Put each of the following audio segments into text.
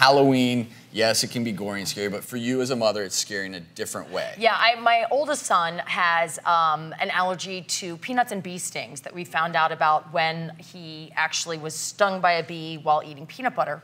Halloween, yes, it can be gory and scary, but for you as a mother, it's scary in a different way. Yeah, my oldest son has an allergy to peanuts and bee stings that we found out about when he actually was stung by a bee while eating peanut butter.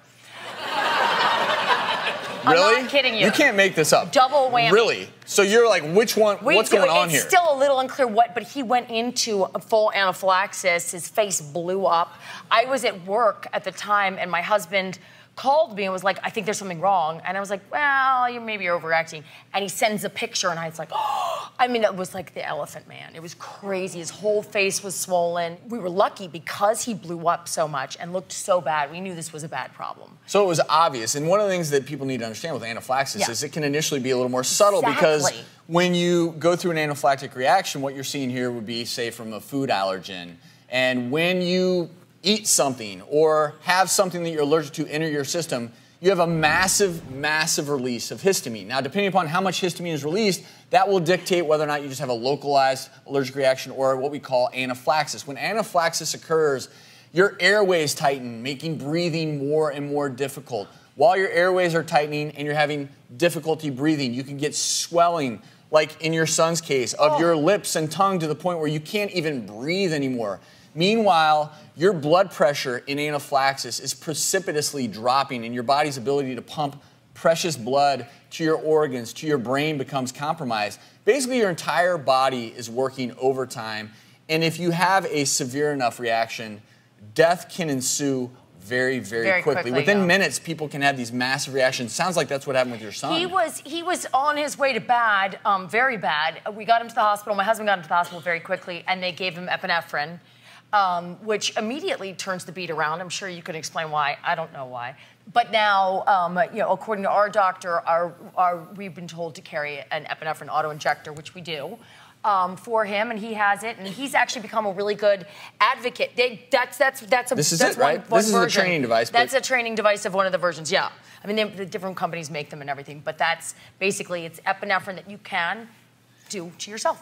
Really? I'm not kidding you. You can't make this up. Double whammy. Really? So you're like, which one, what's going on here? It's still a little unclear what, but he went into a full anaphylaxis. His face blew up. I was at work at the time, and my husband called me and was like, I think there's something wrong. And I was like, well, maybe you're overreacting. And he sends a picture, and I was like, oh. I mean, it was like the Elephant Man. It was crazy. His whole face was swollen. We were lucky because he blew up so much and looked so bad. We knew this was a bad problem. So it was obvious. And one of the things that people need to understand with anaphylaxis is it can initially be a little more subtle because when you go through an anaphylactic reaction, what you're seeing here would be, say, from a food allergen. And when you eat something or have something that you're allergic to enter your system, you have a massive, massive release of histamine. Now, depending upon how much histamine is released, that will dictate whether or not you just have a localized allergic reaction or what we call anaphylaxis. When anaphylaxis occurs, your airways tighten, making breathing more and more difficult. While your airways are tightening and you're having difficulty breathing, you can get swelling, like in your son's case, of your lips and tongue to the point where you can't even breathe anymore. Meanwhile, your blood pressure in anaphylaxis is precipitously dropping, and your body's ability to pump precious blood to your organs, to your brain, becomes compromised. Basically, your entire body is working overtime, and if you have a severe enough reaction, death can ensue very, very quickly. Within minutes, people can have these massive reactions. Sounds like that's what happened with your son. He was on his way to bad, very bad. We got him to the hospital. My husband got him to the hospital very quickly, and they gave him epinephrine. Which immediately turns the beat around. I'm sure you can explain why. I don't know why. But now, according to our doctor, we've been told to carry an epinephrine auto-injector, which we do, for him, and he has it, and he's actually become a really good advocate. This is it, right? This is a training device. That's a training device of one of the versions, yeah. I mean, the different companies make them and everything, but that's basically, it's epinephrine that you can do to yourself.